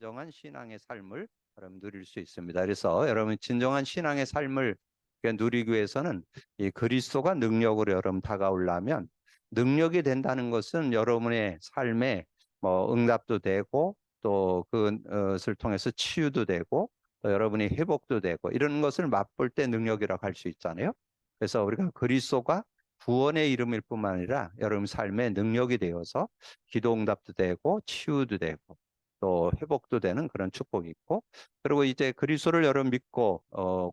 진정한 신앙의 삶을 여러분 누릴 수 있습니다. 그래서 여러분 진정한 신앙의 삶을 누리기 위해서는 이 그리스도가 능력으로 여러분 다가오려면 능력이 된다는 것은 여러분의 삶에 뭐 응답도 되고 또 그것을 통해서 치유도 되고 또 여러분이 회복도 되고 이런 것을 맛볼 때 능력이라고 할 수 있잖아요. 그래서 우리가 그리스도가 구원의 이름일 뿐만 아니라 여러분 삶의 능력이 되어서 기도 응답도 되고 치유도 되고 또 회복도 되는 그런 축복이 있고, 그리고 이제 그리스도를 여러분 믿고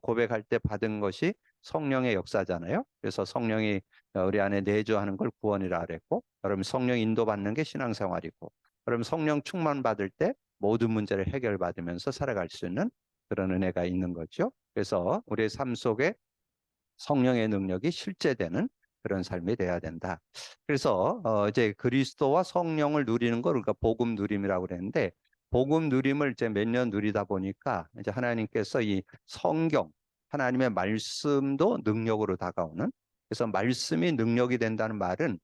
고백할 때 받은 것이 성령의 역사잖아요. 그래서 성령이 우리 안에 내주하는 걸 구원이라 그랬고, 여러분 성령 인도받는 게 신앙생활이고, 여러분 성령 충만 받을 때 모든 문제를 해결받으면서 살아갈 수 있는 그런 은혜가 있는 거죠. 그래서 우리의 삶 속에 성령의 능력이 실제되는 그런 삶이 돼야 된다. 그래서 이제 그리스도와 성령을 누리는 걸 우리가 복음 누림이라고 그랬는데, 복음 누림을 이제 몇 년 누리다 보니까 이제 하나님께서 이 성경, 하나님의 말씀도 능력으로 다가오는, 그래서 말씀이 능력이 된다는 말은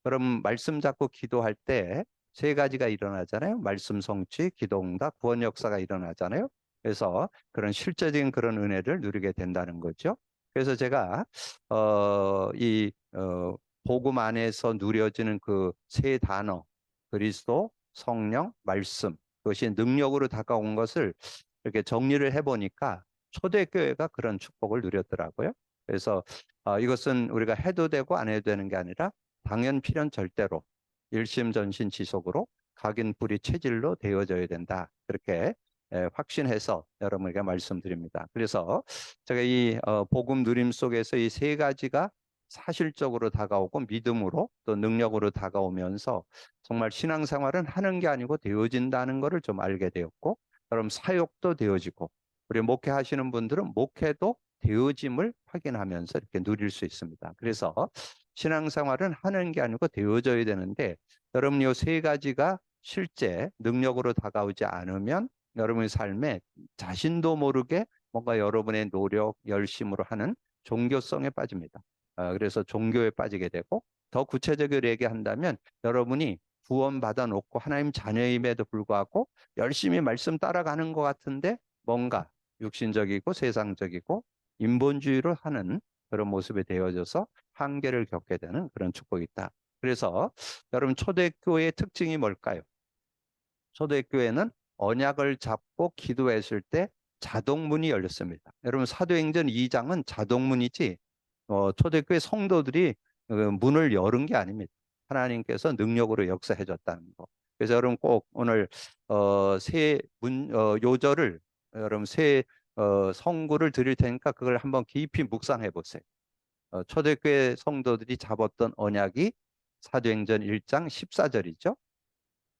그럼 말씀 잡고 기도할 때 세 가지가 일어나잖아요. 말씀 성취, 기도 응답, 구원 역사가 일어나잖아요. 그래서 그런 실제적인 그런 은혜를 누리게 된다는 거죠. 그래서 제가 복음 안에서 누려지는 그 세 단어, 그리스도, 성령, 말씀, 그것이 능력으로 다가온 것을 이렇게 정리를 해보니까 초대교회가 그런 축복을 누렸더라고요. 그래서 이것은 우리가 해도 되고 안 해도 되는 게 아니라 당연 필연 절대로 일심전신 지속으로 각인 뿌리 체질로 되어져야 된다. 그렇게 확신해서 여러분에게 말씀드립니다. 그래서 제가 이 복음 누림 속에서 이 세 가지가 사실적으로 다가오고 믿음으로 또 능력으로 다가오면서 정말 신앙생활은 하는 게 아니고 되어진다는 것을 좀 알게 되었고, 그럼 사역도 되어지고 우리 목회하시는 분들은 목회도 되어짐을 확인하면서 이렇게 누릴 수 있습니다. 그래서 신앙생활은 하는 게 아니고 되어져야 되는데, 여러분 이 세 가지가 실제 능력으로 다가오지 않으면 여러분의 삶에 자신도 모르게 뭔가 여러분의 노력, 열심으로 하는 종교성에 빠집니다. 그래서 종교에 빠지게 되고, 더 구체적으로 얘기한다면 여러분이 구원받아 놓고 하나님 자녀임에도 불구하고 열심히 말씀 따라가는 것 같은데 뭔가 육신적이고 세상적이고 인본주의로 하는 그런 모습에 되어져서 한계를 겪게 되는 그런 축복이 있다. 그래서 여러분 초대교회의 특징이 뭘까요? 초대교회는 언약을 잡고 기도했을 때 자동문이 열렸습니다. 여러분 사도행전 2장은 자동문이지 초대교회 성도들이 문을 열은 게 아닙니다. 하나님께서 능력으로 역사해 줬다는 거. 그래서 여러분 꼭 오늘 요절을 여러분 성구를 드릴 테니까 그걸 한번 깊이 묵상해 보세요. 초대교회 성도들이 잡았던 언약이 사도행전 1장 14절이죠.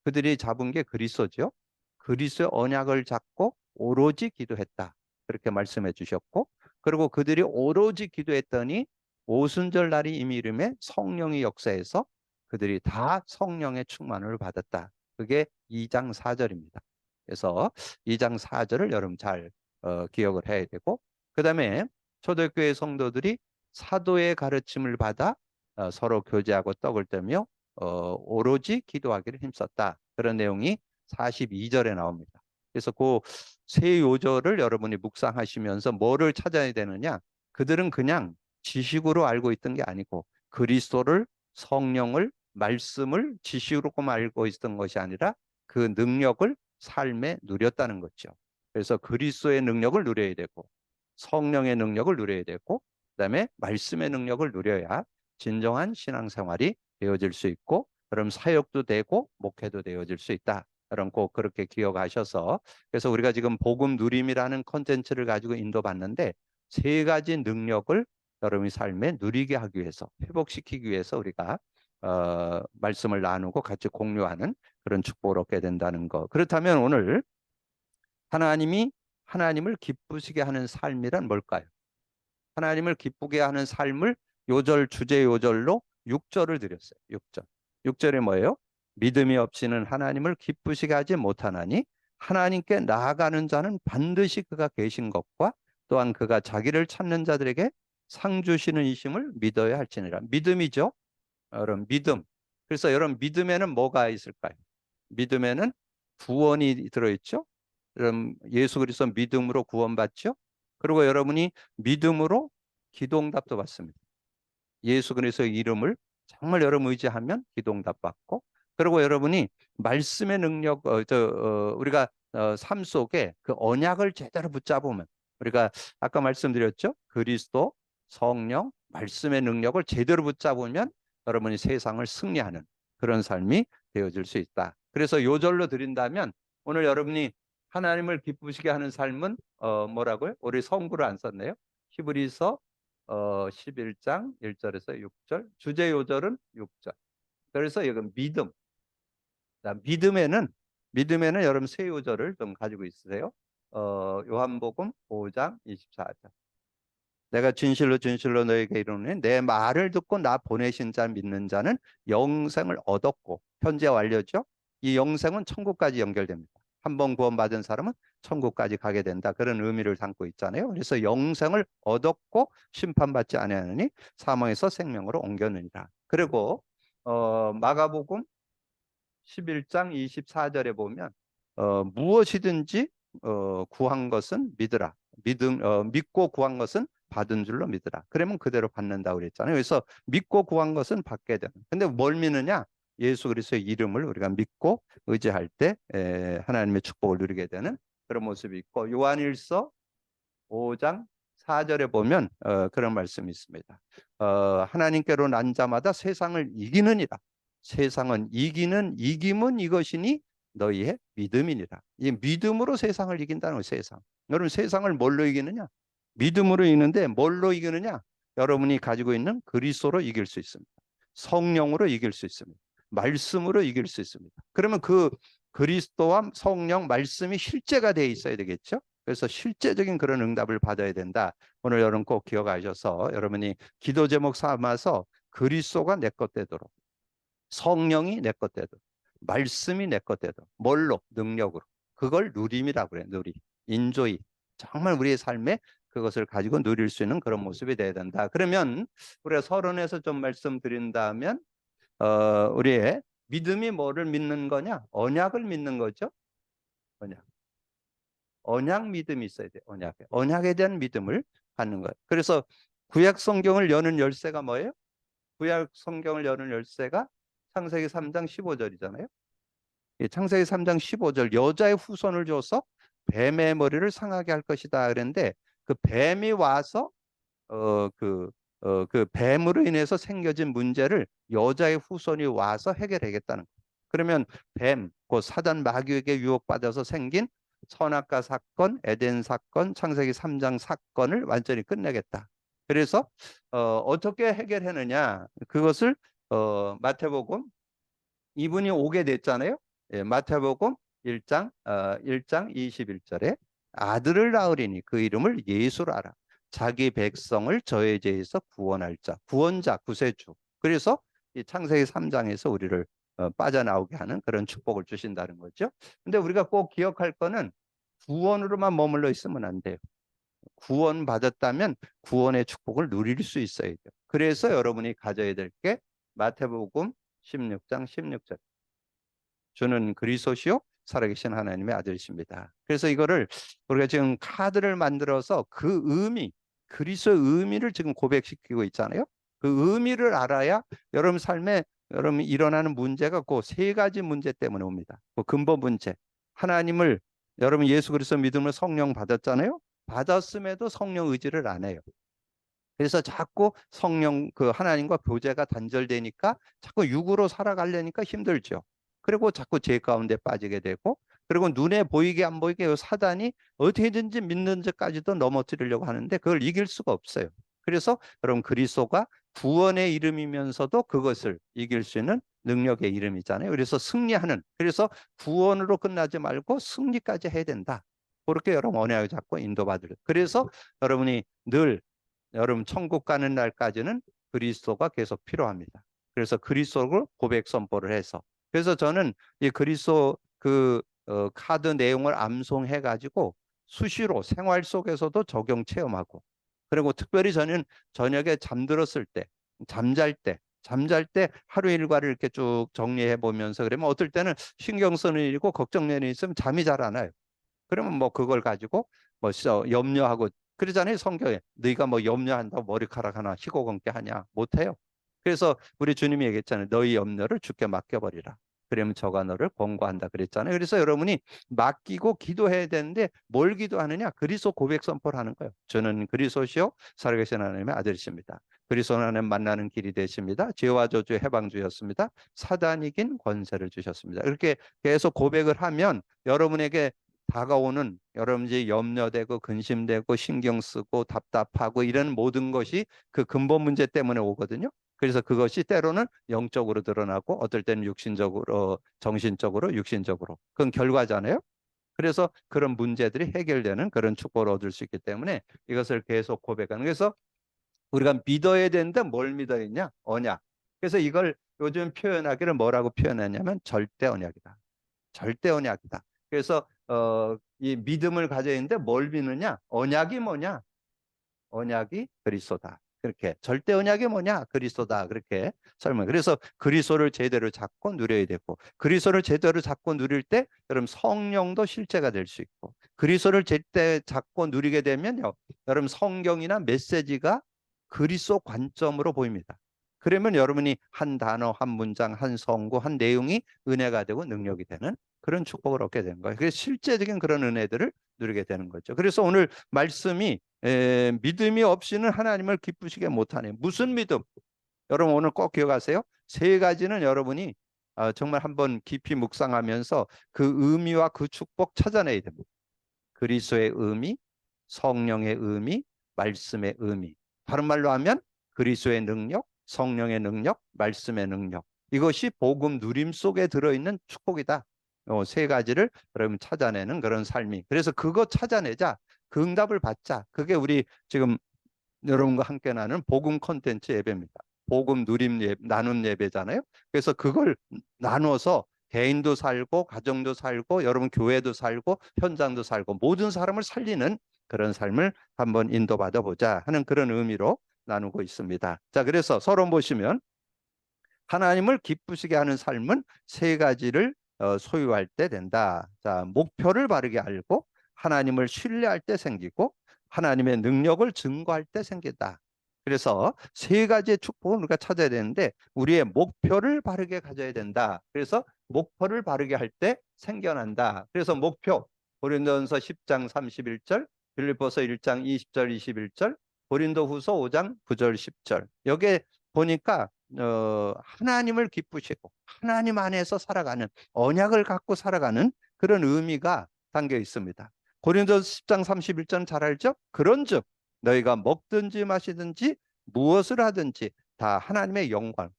그들이 잡은 게 그리스도죠. 그리스도의 언약을 잡고 오로지 기도했다. 그렇게 말씀해 주셨고, 그리고 그들이 오로지 기도했더니 오순절 날이 이미 이름에 성령이 역사해서 그들이 다 성령의 충만을 받았다. 그게 2장 4절입니다. 그래서 2장 4절을 여러분 잘 기억을 해야 되고, 그 다음에 초대교회 성도들이 사도의 가르침을 받아 서로 교제하고 떡을 떼며 오로지 기도하기를 힘썼다. 그런 내용이 42절에 나옵니다. 그래서 그 세 요절을 여러분이 묵상하시면서 뭐를 찾아야 되느냐? 그들은 그냥 지식으로 알고 있던 게 아니고 그리스도를, 성령을, 말씀을 지식으로만 알고 있었던 것이 아니라 그 능력을 삶에 누렸다는 거죠. 그래서 그리스도의 능력을 누려야 되고 성령의 능력을 누려야 되고 그다음에 말씀의 능력을 누려야 진정한 신앙생활이 되어질 수 있고, 그럼 사역도 되고 목회도 되어질 수 있다. 여러분 꼭 그렇게 기억하셔서, 그래서 우리가 지금 복음 누림이라는 컨텐츠를 가지고 인도받는데 세 가지 능력을 여러분의 삶에 누리게 하기 위해서, 회복시키기 위해서 우리가 말씀을 나누고 같이 공유하는 그런 축복을 얻게 된다는 거. 그렇다면 오늘 하나님이 하나님을 기쁘시게 하는 삶이란 뭘까요? 하나님을 기쁘게 하는 삶을 요절 주제 요절로 6절을 드렸어요. 6절. 6절에 뭐예요? 믿음이 없이는 하나님을 기쁘시게 하지 못하나니 하나님께 나아가는 자는 반드시 그가 계신 것과 또한 그가 자기를 찾는 자들에게 상 주시는 이심을 믿어야 할지니라. 믿음이죠. 여러분 믿음. 그래서 여러분 믿음에는 뭐가 있을까요? 믿음에는 구원이 들어있죠. 그럼 예수 그리스도 믿음으로 구원받죠. 그리고 여러분이 믿음으로 기도응답도 받습니다. 예수 그리스도의 이름을 정말 여러분 의지하면 기도응답 받고, 그리고 여러분이 말씀의 능력, 우리가 삶 속에 그 언약을 제대로 붙잡으면, 우리가 아까 말씀드렸죠. 그리스도, 성령, 말씀의 능력을 제대로 붙잡으면 여러분이 세상을 승리하는 그런 삶이 되어질 수 있다. 그래서 요절로 드린다면 오늘 여러분이 하나님을 기쁘시게 하는 삶은 뭐라고요? 우리 성구를 안 썼네요. 히브리서 11장 1절에서 6절, 주제 요절은 6절. 그래서 이건 믿음. 믿음에는 여러분 세 요절을 좀 가지고 있으세요. 요한복음 5장 24절. 내가 진실로 진실로 너에게 이르노니 내 말을 듣고 나 보내신 자 믿는 자는 영생을 얻었고, 현재 완료죠. 이 영생은 천국까지 연결됩니다. 한 번 구원받은 사람은 천국까지 가게 된다. 그런 의미를 담고 있잖아요. 그래서 영생을 얻었고 심판받지 아니하느니 사망에서 생명으로 옮겼느니라. 그리고 마가복음 11장 24절에 보면 무엇이든지 구한 것은 믿으라. 믿고 구한 것은 받은 줄로 믿으라. 그러면 그대로 받는다고 그랬잖아요. 그래서 믿고 구한 것은 받게 되는. 근데 뭘 믿느냐? 예수 그리스도의 이름을 우리가 믿고 의지할 때 하나님의 축복을 누리게 되는 그런 모습이 있고, 요한일서 5장 4절에 보면 그런 말씀이 있습니다. 하나님께로 난 자마다 세상을 이기느니라. 세상은 이김은 이것이니 너희의 믿음이니라. 이 믿음으로 세상을 이긴다는 거예요. 세상. 여러분 세상을 뭘로 이기느냐? 믿음으로 이기는데 뭘로 이기느냐? 여러분이 가지고 있는 그리스도로 이길 수 있습니다. 성령으로 이길 수 있습니다. 말씀으로 이길 수 있습니다. 그러면 그 그리스도와 성령 말씀이 실제가 돼 있어야 되겠죠? 그래서 실제적인 그런 응답을 받아야 된다. 오늘 여러분 꼭 기억하셔서 여러분이 기도 제목 삼아서 그리스도가 내 것 되도록, 성령이 내 것 되도록, 말씀이 내 것 되도록, 뭘로? 능력으로. 그걸 누림이라고 그래요. 누림. 인조이. 정말 우리의 삶에 그것을 가지고 누릴 수 있는 그런 모습이 돼야 된다. 그러면 우리가 서론에서 좀 말씀드린다면 우리의 믿음이 뭐를 믿는 거냐? 언약을 믿는 거죠. 언약. 언약 믿음이 있어야 돼요. 언약에 대한 믿음을 갖는 거예요. 그래서 구약 성경을 여는 열쇠가 뭐예요? 구약 성경을 여는 열쇠가 창세기 3장 15절이잖아요. 창세기 3장 15절, 여자의 후손을 줘서 뱀의 머리를 상하게 할 것이다 그랬는데, 그 뱀이 와서 그 뱀으로 인해서 생겨진 문제를 여자의 후손이 와서 해결하겠다는 거예요. 그러면 뱀, 그 사단 마귀에게 유혹받아서 생긴 선악과 사건, 에덴 사건, 창세기 3장 사건을 완전히 끝내겠다. 그래서 어떻게 해결했느냐? 그것을 마태복음, 이분이 오게 됐잖아요. 예, 마태복음 1장 21절에 아들을 낳으리니 그 이름을 예수라. 자기 백성을 저의 죄에서 구원할 자, 구원자, 구세주. 그래서 이 창세기 3장에서 우리를 빠져나오게 하는 그런 축복을 주신다는 거죠. 근데 우리가 꼭 기억할 거는 구원으로만 머물러 있으면 안 돼요. 구원 받았다면 구원의 축복을 누릴 수 있어야 돼요. 그래서 여러분이 가져야 될 게 마태복음 16장 16절. 주는 그리스도시요 살아계신 하나님의 아들이십니다. 그래서 이거를 우리가 지금 카드를 만들어서 그 의미, 그리스도의 의미를 지금 고백시키고 있잖아요. 그 의미를 알아야 여러분 삶에 여러분 일어나는 문제가 그 세 가지 문제 때문에 옵니다. 그 근본 문제. 하나님을, 여러분 예수 그리스도 믿음을 성령 받았잖아요. 받았음에도 성령 의지를 안 해요. 그래서 자꾸 성령, 그 하나님과 교제가 단절되니까 자꾸 육으로 살아가려니까 힘들죠. 그리고 자꾸 죄 가운데 빠지게 되고, 그리고 눈에 보이게 안 보이게 사단이 어떻게든지 믿는 데까지도 넘어뜨리려고 하는데 그걸 이길 수가 없어요. 그래서 여러분 그리스도가 구원의 이름이면서도 그것을 이길 수 있는 능력의 이름이잖아요. 그래서 승리하는, 그래서 구원으로 끝나지 말고 승리까지 해야 된다. 그렇게 여러분 언약을 잡고 인도받을. 그래서 여러분이 늘 여러분 천국 가는 날까지는 그리스도가 계속 필요합니다. 그래서 그리스도를 고백 선포를 해서, 그래서 저는 이 그리스도 카드 내용을 암송해 가지고 수시로 생활 속에서도 적용 체험하고, 그리고 특별히 저는 저녁에 잠들었을 때, 잠잘 때 잠잘 때 하루 일과를 이렇게 쭉 정리해 보면서 그러면 어떨 때는 신경 쓰는 일이고 걱정되는 일이 있으면 잠이 잘 안 와요. 그러면 뭐 그걸 가지고 뭐 염려하고 그러잖아요. 성경에 너희가 뭐 염려한다고 머리카락 하나 희고 검게 하냐? 못해요. 그래서 우리 주님이 얘기했잖아요. 너희 염려를 주께 맡겨버리라. 그러면 저가 너를 권고한다 그랬잖아요. 그래서 여러분이 맡기고 기도해야 되는데 뭘 기도하느냐? 그리스도 고백 선포를 하는 거예요. 저는 그리스도시요 살아계신 하나님의 아들이십니다. 그리스도 하나님 만나는 길이 되십니다. 죄와 저주 해방주였습니다. 사단 이긴 권세를 주셨습니다. 이렇게 계속 고백을 하면 여러분에게 다가오는 여러 이제 염려되고 근심되고 신경 쓰고 답답하고 이런 모든 것이 그 근본 문제 때문에 오거든요. 그래서 그것이 때로는 영적으로 드러나고 어떨 때는 육신적으로, 정신적으로, 육신적으로. 그건 결과잖아요. 그래서 그런 문제들이 해결되는 그런 축복을 얻을 수 있기 때문에 이것을 계속 고백하는. 그래서 우리가 믿어야 되는데 뭘 믿어야 했냐? 언약. 그래서 이걸 요즘 표현하기를 뭐라고 표현하냐면 절대 언약이다. 절대 언약이다. 그래서 이 믿음을 가져야 하는데 뭘 믿느냐? 언약이 뭐냐? 언약이 그리스도다. 그렇게 절대 언약이 뭐냐? 그리스도다. 그렇게 설명. 그래서 그리스도를 제대로 잡고 누려야 되고 그리스도를 제대로 잡고 누릴 때 여러분 성령도 실제가 될 수 있고 그리스도를 제때 잡고 누리게 되면요. 여러분 성경이나 메시지가 그리스도 관점으로 보입니다. 그러면 여러분이 한 단어, 한 문장, 한 성구, 한 내용이 은혜가 되고 능력이 되는 그런 축복을 얻게 되는 거예요. 그래서 실제적인 그런 은혜들을 누리게 되는 거죠. 그래서 오늘 말씀이 믿음이 없이는 하나님을 기쁘시게 못하네. 무슨 믿음? 여러분 오늘 꼭 기억하세요. 세 가지는 여러분이 정말 한번 깊이 묵상하면서 그 의미와 그 축복 찾아내야 됩니다. 그리스도의 의미, 성령의 의미, 말씀의 의미. 다른 말로 하면 그리스도의 능력, 성령의 능력, 말씀의 능력. 이것이 복음 누림 속에 들어있는 축복이다. 세 가지를 여러분 찾아내는 그런 삶이. 그래서 그거 찾아내자. 그 응답을 받자. 그게 우리 지금 여러분과 함께 나누는 복음 콘텐츠 예배입니다. 복음 누림 나눔 예배잖아요. 그래서 그걸 나눠서 개인도 살고 가정도 살고 여러분 교회도 살고 현장도 살고 모든 사람을 살리는 그런 삶을 한번 인도받아 보자 하는 그런 의미로 나누고 있습니다. 자, 그래서 서론 보시면 하나님을 기쁘시게 하는 삶은 세 가지를 소유할 때 된다. 자, 목표를 바르게 알고 하나님을 신뢰할 때 생기고 하나님의 능력을 증거할 때 생긴다. 그래서 세 가지의 축복을 우리가 찾아야 되는데 우리의 목표를 바르게 가져야 된다. 그래서 목표를 바르게 할 때 생겨난다. 그래서 목표 고린도전서 10장 31절, 빌립보서 1장 20절 21절, 고린도후서 5장 9절 10절. 여기에 보니까 하나님을 기쁘시고 하나님 안에서 살아가는 언약을 갖고 살아가는 그런 의미가 담겨 있습니다. 고린도서 10장 31절 잘 알죠? 그런즉 너희가 먹든지 마시든지 무엇을 하든지 다 하나님의 영광,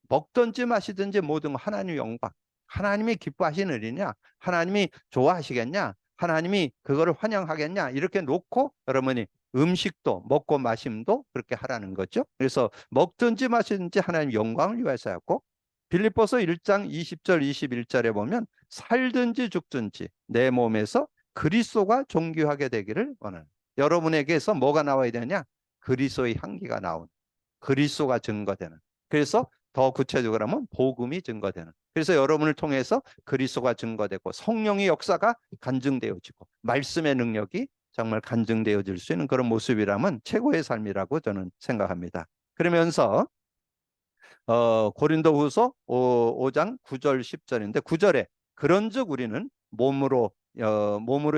먹든지 마시든지 모든 하나님의 영광, 하나님이 기뻐하시는 일이냐? 하나님이 좋아하시겠냐? 하나님이 그거를 환영하겠냐? 이렇게 놓고 여러분이 음식도 먹고 마심도 그렇게 하라는 거죠. 그래서 먹든지 마시든지 하나님 영광을 위해서 하고 빌립보서 1장 20절 21절에 보면 살든지 죽든지 내 몸에서 그리스도가 존귀하게 되기를 원하는. 여러분에게서 뭐가 나와야 되냐? 그리스도의 향기가 나오는. 그리스도가 증거되는. 그래서 더 구체적으로 하면 복음이 증거되는. 그래서 여러분을 통해서 그리스도가 증거되고 성령의 역사가 간증되어지고 말씀의 능력이 정말 간증되어질 수 있는 그런 모습이라면 최고의 삶이라고 저는 생각합니다. 그러면서 고린도후서 5장 9절 10절인데 9절에 그런즉 우리는 몸으로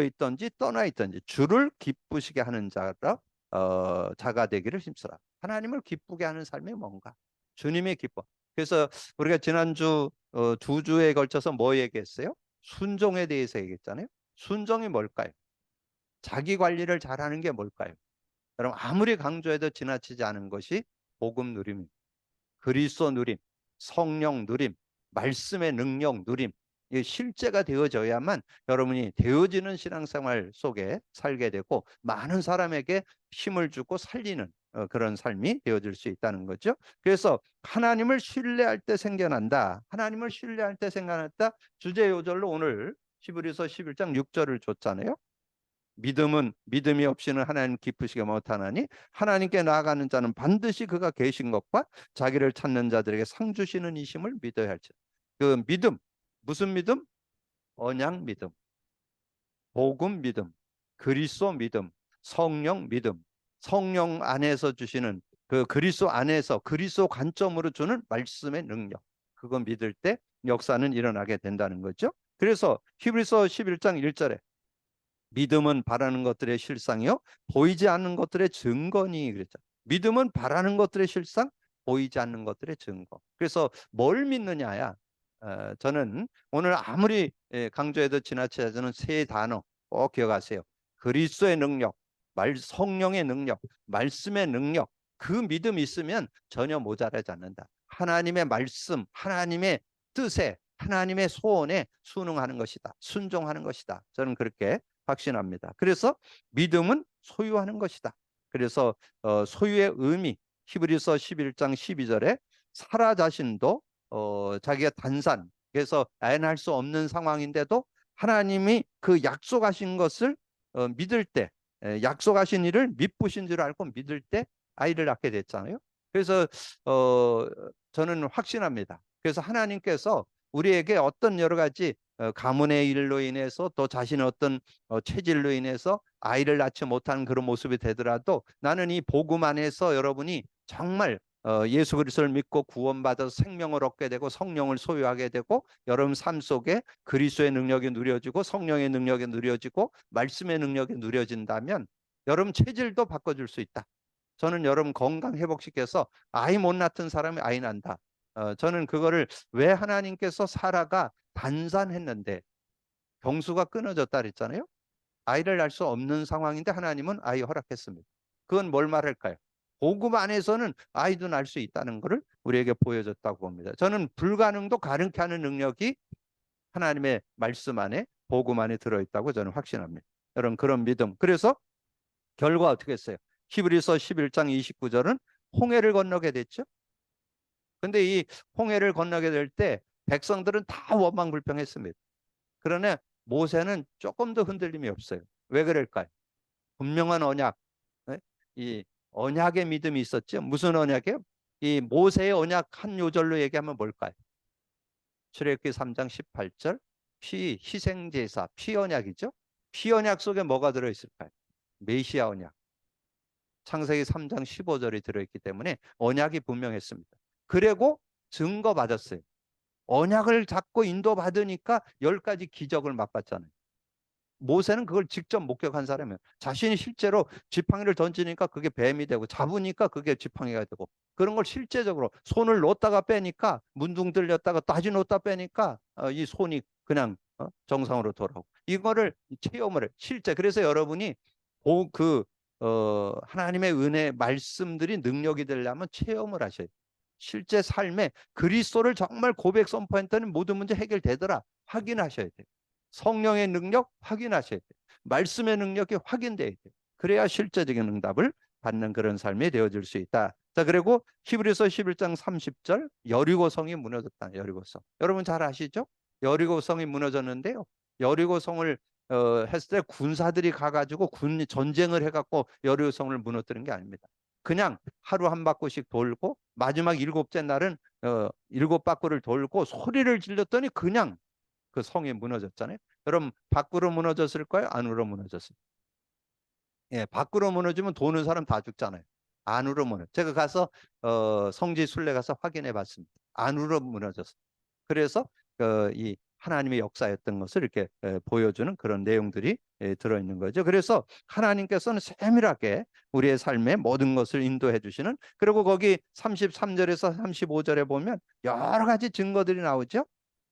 있든지 떠나 있든지 주를 기쁘시게 하는 자가 되기를 힘쓰라. 하나님을 기쁘게 하는 삶이 뭔가? 주님의 기뻐. 그래서 우리가 지난주 두 주에 걸쳐서 뭐 얘기했어요? 순종에 대해서 얘기했잖아요. 순종이 뭘까요? 자기 관리를 잘하는 게 뭘까요? 여러분 아무리 강조해도 지나치지 않은 것이 복음 누림입니다. 그리스도 누림, 성령 누림, 말씀의 능력 누림, 이게 실제가 되어져야만 여러분이 되어지는 신앙생활 속에 살게 되고 많은 사람에게 힘을 주고 살리는 그런 삶이 되어질 수 있다는 거죠. 그래서 하나님을 신뢰할 때 생겨난다. 하나님을 신뢰할 때 생겨났다. 주제 요절로 오늘 히브리서 11장 6절을 줬잖아요. 믿음이 없이는 하나님 기쁘시게 못하나니 하나님께 나아가는 자는 반드시 그가 계신 것과 자기를 찾는 자들에게 상 주시는 이심을 믿어야 할지. 그 믿음, 무슨 믿음? 언약 믿음, 복음 믿음, 그리스도 믿음, 성령 믿음, 성령 안에서 주시는 그 그리스도 안에서 그리스도 관점으로 주는 말씀의 능력. 그거 믿을 때 역사는 일어나게 된다는 거죠. 그래서 히브리서 11장 1절에 믿음은 바라는 것들의 실상이요 보이지 않는 것들의 증거니 그랬죠. 믿음은 바라는 것들의 실상, 보이지 않는 것들의 증거. 그래서 뭘 믿느냐야. 저는 오늘 아무리 강조해도 지나치지 않은 세 단어 꼭 기억하세요. 그리스도의 능력, 성령의 능력, 말씀의 능력. 그 믿음이 있으면 전혀 모자라지 않는다. 하나님의 말씀, 하나님의 뜻에, 하나님의 소원에 순응하는 것이다. 순종하는 것이다. 저는 그렇게 확신합니다. 그래서 믿음은 소유하는 것이다. 그래서 소유의 의미 히브리서 11장 12절에 사라 자신도 자기가 단산 그래서 아연할 수 없는 상황인데도 하나님이 그 약속하신 것을 믿을 때 약속하신 일을 미쁘신 줄 알고 믿을 때 아이를 낳게 됐잖아요. 그래서 저는 확신합니다. 그래서 하나님께서 우리에게 어떤 여러 가지 가문의 일로 인해서 또 자신의 어떤 체질로 인해서 아이를 낳지 못하는 그런 모습이 되더라도 나는 이 복음 안에서 여러분이 정말 예수 그리스도를 믿고 구원받아서 생명을 얻게 되고 성령을 소유하게 되고 여러분 삶 속에 그리스도의 능력이 누려지고 성령의 능력이 누려지고 말씀의 능력이 누려진다면 여러분 체질도 바꿔줄 수 있다. 저는 여러분 건강 회복시켜서 아이 못 낳던 사람이 아이 난다. 저는 그거를 왜 하나님께서 사라가 단산했는데 경수가 끊어졌다 그랬잖아요. 아이를 낳을 수 없는 상황인데 하나님은 아이 허락했습니다. 그건 뭘 말할까요? 복음 안에서는 아이도 낳을 수 있다는 것을 우리에게 보여줬다고 봅니다. 저는 불가능도 가능케 하는 능력이 하나님의 말씀 안에 복음 안에 들어있다고 저는 확신합니다. 여러분 그런 믿음. 그래서 결과 어떻게 했어요? 히브리서 11장 29절은 홍해를 건너게 됐죠. 근데 이 홍해를 건너게 될 때 백성들은 다 원망불평했습니다. 그러나 모세는 조금 더 흔들림이 없어요. 왜 그럴까요? 분명한 언약, 이 언약의 믿음이 있었죠. 무슨 언약이에요? 이 모세의 언약 한 요절로 얘기하면 뭘까요? 출애굽기 3장 18절 희생제사, 피언약이죠. 피언약 속에 뭐가 들어있을까요? 메시아 언약. 창세기 3장 15절이 들어있기 때문에 언약이 분명했습니다. 그리고 증거 받았어요. 언약을 잡고 인도받으니까 10가지 기적을 맛봤잖아요. 모세는 그걸 직접 목격한 사람이에요. 자신이 실제로 지팡이를 던지니까 그게 뱀이 되고 잡으니까 그게 지팡이가 되고 그런 걸 실제적으로 손을 놓다가 빼니까 문둥 들렸다가 다시 놓다 빼니까 이 손이 그냥 정상으로 돌아오고 이거를 체험을 해요. 실제 그래서 여러분이 하나님의 은혜 말씀들이 능력이 되려면 체험을 하셔야 돼요. 실제 삶에 그리스도를 정말 고백 선포했더니 모든 문제 해결되더라 확인하셔야 돼요. 성령의 능력 확인하셔야 돼요. 말씀의 능력이 확인돼야 돼요. 그래야 실제적인 응답을 받는 그런 삶이 되어질 수 있다. 자, 그리고 히브리서 11장 30절 여리고성이 무너졌다. 여리고성. 여러분 잘 아시죠? 여리고성이 무너졌는데요. 여리고성을 했을 때 군사들이 가가지고 전쟁을 해갖고 여리고성을 무너뜨린 게 아닙니다. 그냥 하루 한 바퀴씩 돌고 마지막 7째 날은 7바퀴를 돌고 소리를 질렀더니 그냥 그 성이 무너졌잖아요. 여러분 밖으로 무너졌을까요? 안으로 무너졌어요. 예, 밖으로 무너지면 도는 사람 다 죽잖아요. 안으로 무너. 제가 가서 성지 순례 가서 확인해 봤습니다. 안으로 무너졌어요. 그래서 이 하나님의 역사였던 것을 이렇게 보여주는 그런 내용들이 들어있는 거죠. 그래서 하나님께서는 세밀하게 우리의 삶에 모든 것을 인도해 주시는 그리고 거기 33절에서 35절에 보면 여러 가지 증거들이 나오죠.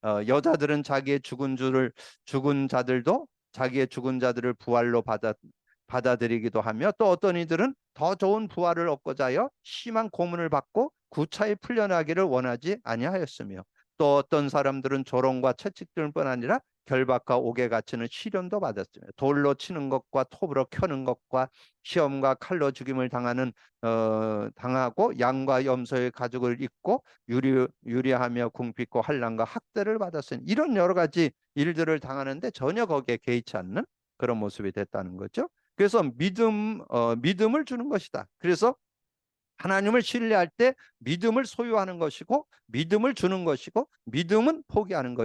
여자들은 자기의 죽은 자들도 자기의 죽은 자들을 부활로 받아들이기도 하며 또 어떤 이들은 더 좋은 부활을 얻고자 하여 심한 고문을 받고 구차히 풀려나기를 원하지 아니하였으며 또 어떤 사람들은 조롱과 채찍들뿐 아니라 결박과 옥에 갇히는 시련도 받았으며 돌로 치는 것과 톱으로 켜는 것과 시험과 칼로 죽임을 당하고 양과 염소의 가죽을 입고 유리하며 궁핍고 환난과 학대를 받았으니 이런 여러 가지 일들을 당하는데 전혀 거기에 개의치 않는 그런 모습이 됐다는 거죠. 그래서 믿음을 주는 것이다. 그래서 하나님을 신뢰할 때 믿음을 소유하는 것이고 믿음을 주는 것이고 믿음은 포기하는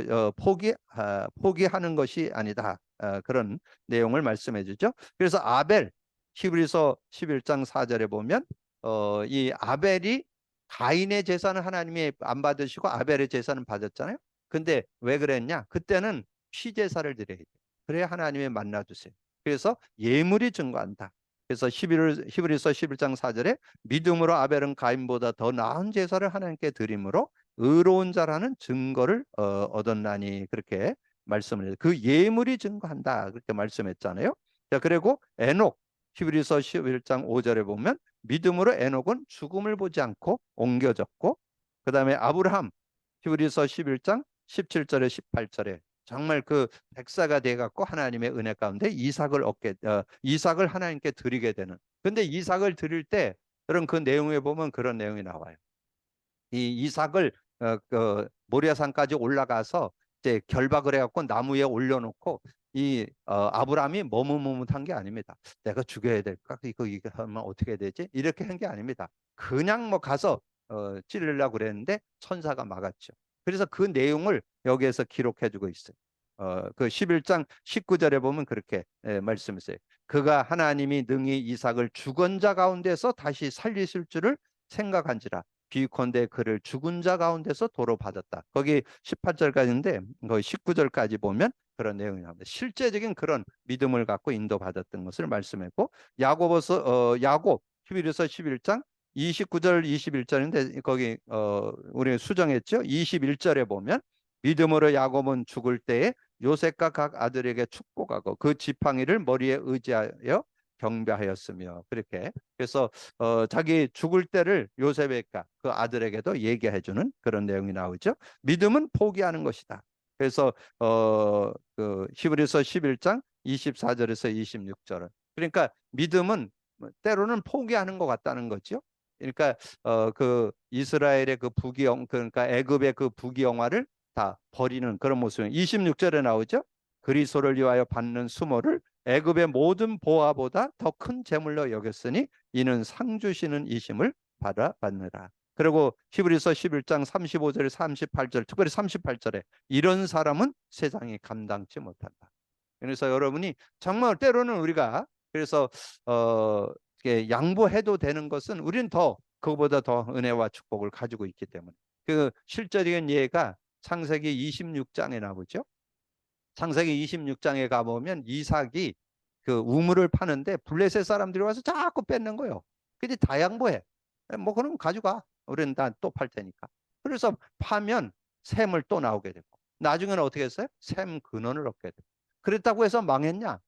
것이 아니다. 그런 내용을 말씀해 주죠. 그래서 아벨 히브리서 11장 4절에 보면 이 아벨이 가인의 제사는 하나님이 안 받으시고 아벨의 제사는 받았잖아요. 근데 왜 그랬냐? 그때는 피제사를 드려야 돼. 그래야 하나님이 만나 주세요. 그래서 예물이 증거한다. 그래서 히브리서 11장 4절에 믿음으로 아벨은 가인보다 더 나은 제사를 하나님께 드림으로 의로운 자라는 증거를 얻었나니 그렇게 말씀을 해요. 그 예물이 증거한다 그렇게 말씀했잖아요. 자, 그리고 에녹 히브리서 11장 5절에 보면 믿음으로 에녹은 죽음을 보지 않고 옮겨졌고, 그다음에 아브라함 히브리서 11장 17절에 18절에 정말 그 백사가 돼 갖고 하나님의 은혜 가운데 이삭을 하나님께 드리게 되는. 근데 이삭을 드릴 때 그런 그 내용에 보면 그런 내용이 나와요. 이 이삭을 그 모리아산까지 올라가서 이제 결박을 해갖고 나무 위에 올려놓고 이 아브라함이 머뭇머뭇한 게 아닙니다. 내가 죽여야 될까? 이거 하면 어떻게 되지? 이렇게 한 게 아닙니다. 그냥 뭐 가서 찌르려고 그랬는데 천사가 막았죠. 그래서 그 내용을 여기에서 기록해주고 있어요. 그 11장 19절에 보면 그렇게 말씀했어요. 그가 하나님이 능히 이삭을 죽은 자 가운데서 다시 살리실 줄을 생각한지라. 비컨대 그를 죽은 자 가운데서 도로 받았다. 거기 18절까지인데 거기 19절까지 보면 그런 내용이 나옵니다. 실제적인 그런 믿음을 갖고 인도받았던 것을 말씀했고, 야곱 히브리서 11장 29절 21절인데 거기 우리 수정했죠. 21절에 보면 믿음으로 야곱은 죽을 때에 요셉과 각 아들에게 축복하고 그 지팡이를 머리에 의지하여 경배하였으며, 그렇게 그래서 자기 죽을 때를 요셉에게 그 아들에게도 얘기해주는 그런 내용이 나오죠. 믿음은 포기하는 것이다. 그래서 그 히브리서 11장 24절에서 26절은 그러니까 믿음은 때로는 포기하는 것 같다는 거죠. 그러니까 그 이스라엘의 그 부귀영 그러니까 애굽의 그 부귀영화를 다 버리는 그런 모습. 26절에 나오죠. 그리스도를 위하여 받는 수모를 애굽의 모든 보화보다 더 큰 재물로 여겼으니 이는 상 주시는 이심을 받느라. 그리고 히브리서 11장 35절 38절 특별히 38절에 이런 사람은 세상이 감당치 못한다. 그래서 여러분이 정말 때로는 우리가 그래서 양보해도 되는 것은 우리는 더 그거보다 더 은혜와 축복을 가지고 있기 때문에. 그 실제적인 예가 창세기 26장에 나오죠. 창세기 26장에 가보면 이삭이 그 우물을 파는데 블레셋 사람들이 와서 자꾸 뺏는 거예요. 근데 다 양보해. 뭐 그럼 가져가. 우리는 다 또 팔 테니까. 그래서 파면 샘을 또 나오게 되고 나중에는 어떻게 했어요? 샘 근원을 얻게 되고. 그랬다고 해서 망했냐?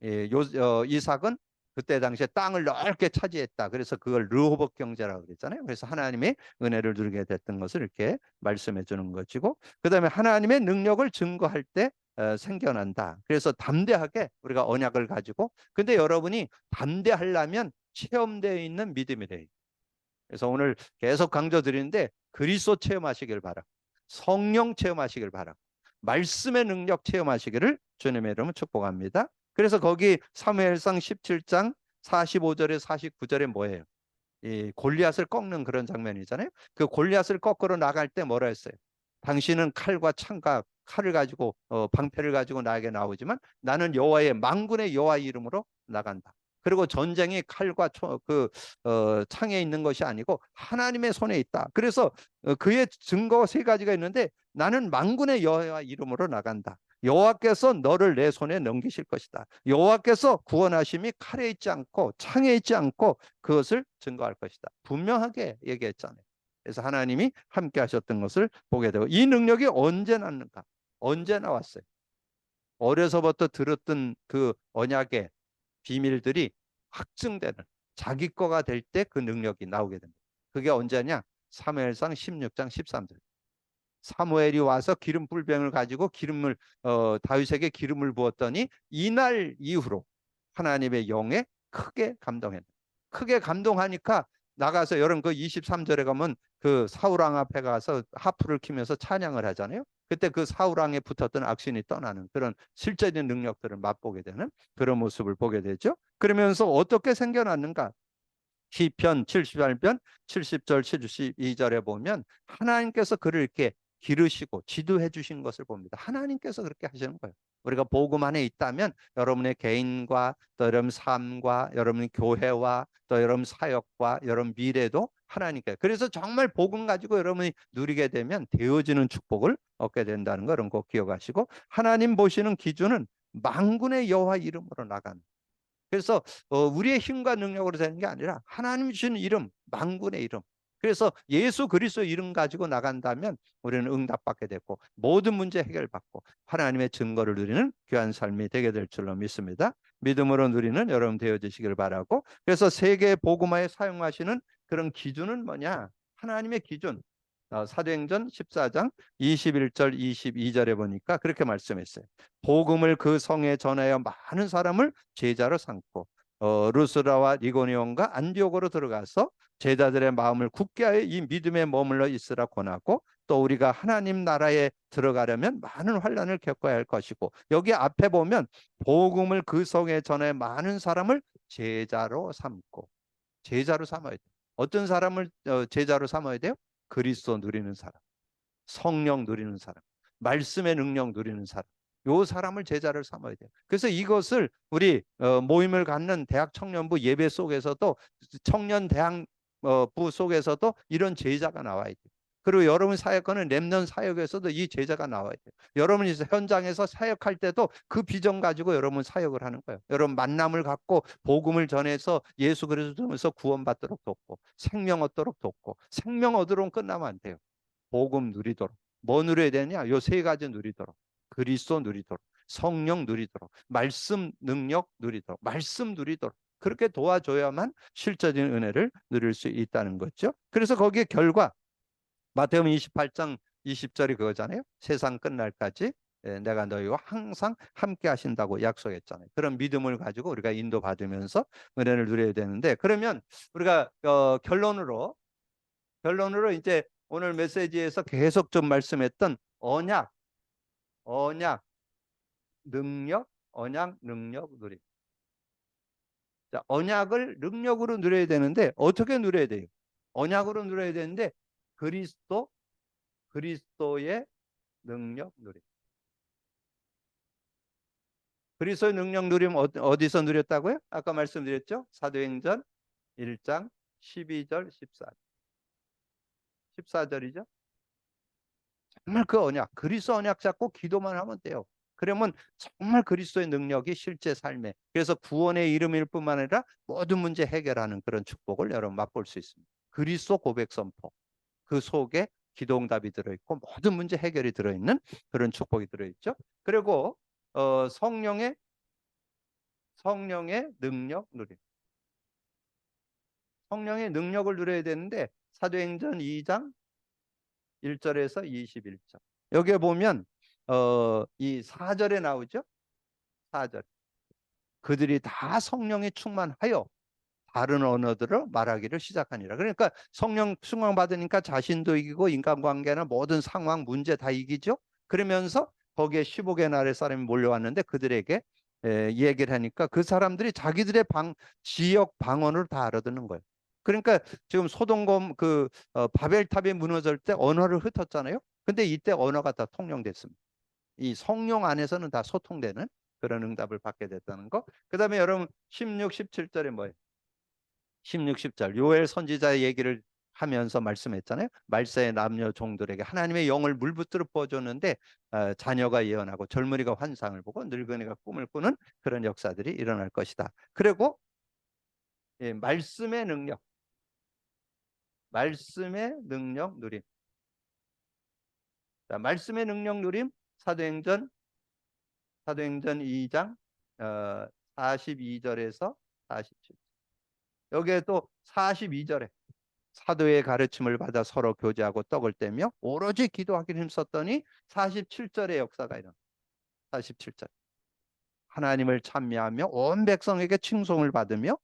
이삭은 그때 당시에 땅을 넓게 차지했다. 그래서 그걸 르호봇 경제라고 그랬잖아요. 그래서 하나님의 은혜를 누리게 됐던 것을 이렇게 말씀해 주는 것이고, 그다음에 하나님의 능력을 증거할 때 생겨난다. 그래서 담대하게 우리가 언약을 가지고, 근데 여러분이 담대하려면 체험되어 있는 믿음이 돼요. 그래서 오늘 계속 강조 드리는데 그리스도 체험하시길 바라고, 성령 체험하시길 바라고, 말씀의 능력 체험하시기를 주님의 이름으로 축복합니다. 그래서 거기 사무엘상 17장 45절에 49절에 뭐예요? 이 골리앗을 꺾는 그런 장면이잖아요. 그 골리앗을 꺾으러 나갈 때 뭐라 했어요? 당신은 칼과 창과 칼을 가지고 방패를 가지고 나에게 나오지만 나는 여호와의 만군의 여호와 이름으로 나간다. 그리고 전쟁이 칼과 창에 있는 것이 아니고 하나님의 손에 있다. 그래서 그의 증거 세 가지가 있는데 나는 만군의 여호와 이름으로 나간다. 여호와께서 너를 내 손에 넘기실 것이다. 여호와께서 구원하심이 칼에 있지 않고 창에 있지 않고 그것을 증거할 것이다. 분명하게 얘기했잖아요. 그래서 하나님이 함께 하셨던 것을 보게 되고, 이 능력이 언제 났는가? 언제 나왔어요? 어려서부터 들었던 그 언약의 비밀들이 확증되는 자기 거가 될 때 그 능력이 나오게 됩니다. 그게 언제냐? 사무엘상 16장 13절. 사무엘이 와서 기름 불병을 가지고 다윗에게 기름을 부었더니 이날 이후로 하나님의 영에 크게 감동했다. 크게 감동하니까 나가서 여러분 그 23절에 가면 그 사울 왕 앞에 가서 하프를 키면서 찬양을 하잖아요. 그때 그 사울 왕에 붙었던 악신이 떠나는 그런 실제적인 능력들을 맛보게 되는 그런 모습을 보게 되죠. 그러면서 어떻게 생겨났는가? 시편 78편 70절 72절에 보면 하나님께서 그를 이렇게 기르시고 지도해 주신 것을 봅니다. 하나님께서 그렇게 하시는 거예요. 우리가 복음 안에 있다면 여러분의 개인과 또 여러분 삶과 여러분 교회와 또 여러분 사역과 여러분 미래도 하나님께. 그래서 정말 복음 가지고 여러분이 누리게 되면 되어지는 축복을 얻게 된다는 걸 꼭 기억하시고, 하나님 보시는 기준은 만군의 여호와 이름으로 나가는. 그래서 우리의 힘과 능력으로 되는 게 아니라 하나님 주신 이름, 만군의 이름. 그래서 예수 그리스도 이름 가지고 나간다면 우리는 응답받게 되고 모든 문제 해결받고 하나님의 증거를 누리는 귀한 삶이 되게 될 줄로 믿습니다. 믿음으로 누리는 여러분 되어지시길 바라고, 그래서 세계 복음화에 사용하시는 그런 기준은 뭐냐? 하나님의 기준. 사도행전 14장 21절 22절에 보니까 그렇게 말씀했어요. 복음을 그 성에 전하여 많은 사람을 제자로 삼고 루스라와 이고니온과 안디옥으로 들어가서 제자들의 마음을 굳게 하여 이 믿음에 머물러 있으라 권하고, 또 우리가 하나님 나라에 들어가려면 많은 환난을 겪어야 할 것이고, 여기 앞에 보면 복음을 그 성에 전하여 많은 사람을 제자로 삼고, 제자로 삼아야 돼요. 어떤 사람을 제자로 삼아야 돼요? 그리스도 누리는 사람, 성령 누리는 사람, 말씀의 능력 누리는 사람, 요 사람을 제자를 삼아야 돼요. 그래서 이것을 우리 모임을 갖는 대학 청년부 예배 속에서도, 청년 대학부 속에서도 이런 제자가 나와야 돼요. 그리고 여러분 사역하는 렘넌트 사역에서도 이 제자가 나와야 돼요. 여러분이 현장에서 사역할 때도 그 비전 가지고 여러분 사역을 하는 거예요. 여러분 만남을 갖고 복음을 전해서 예수 그리스도에서 구원받도록 돕고 생명 얻도록 돕고, 생명 얻으러 끝나면 안 돼요. 복음 누리도록. 뭐 누려야 되냐? 요 세 가지 누리도록. 그리스도 누리도록, 성령 누리도록, 말씀 능력 누리도록, 말씀 누리도록. 그렇게 도와줘야만 실제적인 은혜를 누릴 수 있다는 거죠. 그래서 거기에 결과, 마태복음 28장 20절이 그거잖아요. 세상 끝날까지 내가 너희와 항상 함께 하신다고 약속했잖아요. 그런 믿음을 가지고 우리가 인도받으면서 은혜를 누려야 되는데, 그러면 우리가 결론으로 이제 오늘 메시지에서 계속 좀 말씀했던 언약, 능력 누림. 자, 언약을 능력으로 누려야 되는데 어떻게 누려야 돼요? 언약으로 누려야 되는데 그리스도의 능력 누림. 그리스도의 능력 누림 어디서 누렸다고요? 아까 말씀드렸죠? 사도행전 1장 12절 14절이죠. 정말 그 언약, 그리스도 언약 잡고 기도만 하면 돼요. 그러면 정말 그리스도의 능력이 실제 삶에, 그래서 구원의 이름일 뿐만 아니라 모든 문제 해결하는 그런 축복을 여러분 맛볼 수 있습니다. 그리스도 고백 선포, 그 속에 기도응답이 들어있고 모든 문제 해결이 들어있는 그런 축복이 들어있죠. 그리고 성령의 능력 누림. 성령의 능력을 누려야 되는데 사도행전 2장 1절에서 21절. 여기에 보면 이 4절에 나오죠. 4절. 그들이 다 성령에 충만하여 다른 언어들을 말하기를 시작하니라. 그러니까 성령 충만 받으니까 자신도 이기고 인간관계나 모든 상황 문제 다 이기죠. 그러면서 거기에 15개 나라의 사람이 몰려왔는데 그들에게 얘기를 하니까 그 사람들이 자기들의 지역 방언을 다 알아듣는 거예요. 그러니까 지금 소돔 바벨탑이 무너질 때 언어를 흩었잖아요. 근데 이때 언어가 다 통용됐습니다. 이 성령 안에서는 다 소통되는 그런 응답을 받게 됐다는 거. 그다음에 여러분 16, 17절에 뭐예요? 16, 10절 요엘 선지자의 얘기를 하면서 말씀했잖아요. 말세의 남녀 종들에게 하나님의 영을 물붓들어 부어줬는데 자녀가 예언하고 젊은이가 환상을 보고 늙은이가 꿈을 꾸는 그런 역사들이 일어날 것이다. 그리고 말씀의 능력 누림. 자, 말씀의 능력 누림. 사도행전 2장 42절에서 47절. 여기에 또 42절에 사도의 가르침을 받아 서로 교제하고 떡을 떼며 오로지 기도하기를 힘썼더니 47절의 역사가 일어나. 47절. 하나님을 찬미하며 온 백성에게 칭송을 받으며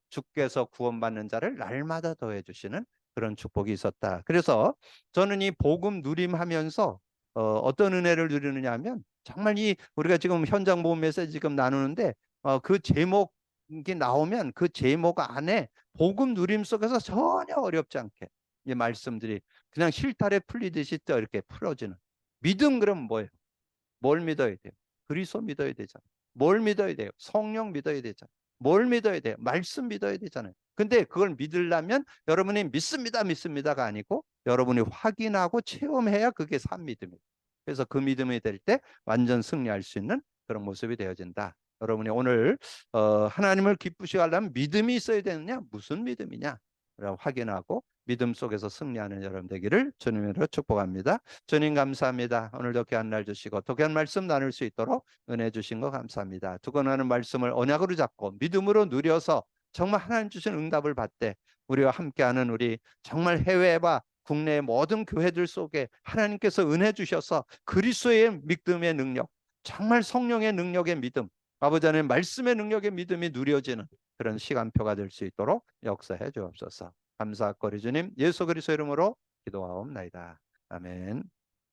주께서 구원받는 자를 날마다 더해 주시는 그런 축복이 있었다. 그래서 저는 이 복음 누림하면서 어떤 은혜를 누리느냐 하면 정말 이 우리가 지금 현장 모험 메시지 지금 나누는데 그 제목이 나오면 그 제목 안에 복음 누림 속에서 전혀 어렵지 않게 이 말씀들이 그냥 실타래 풀리듯이 또 이렇게 풀어지는 믿음. 그럼 뭐예요? 뭘 믿어야 돼요? 그리스도 믿어야 되잖아요. 뭘 믿어야 돼요? 성령 믿어야 되잖아요. 뭘 믿어야 돼요? 말씀 믿어야 되잖아요. 근데 그걸 믿으려면 여러분이 믿습니다, 믿습니다가 아니고 여러분이 확인하고 체험해야 그게 산 믿음이에요. 그래서 그 믿음이 될 때 완전 승리할 수 있는 그런 모습이 되어진다. 여러분이 오늘 하나님을 기쁘시게 하려면 믿음이 있어야 되느냐? 무슨 믿음이냐? 확인하고 믿음 속에서 승리하는 여러분 되기를 주님으로 축복합니다. 주님 감사합니다. 오늘도 귀한 날 주시고 또 귀한 말씀 나눌 수 있도록 은혜 주신 거 감사합니다. 두고나는 말씀을 언약으로 잡고 믿음으로 누려서 정말 하나님 주신 응답을 받되 우리와 함께하는 우리 정말 해외와 국내의 모든 교회들 속에 하나님께서 은혜 주셔서 그리스도의 믿음의 능력, 정말 성령의 능력의 믿음, 아버지 하나님 말씀의 능력의 믿음이 누려지는 그런 시간표가 될 수 있도록 역사해 주옵소서. 감사거리 주님 예수 그리스도 이름으로 기도하옵나이다. 아멘.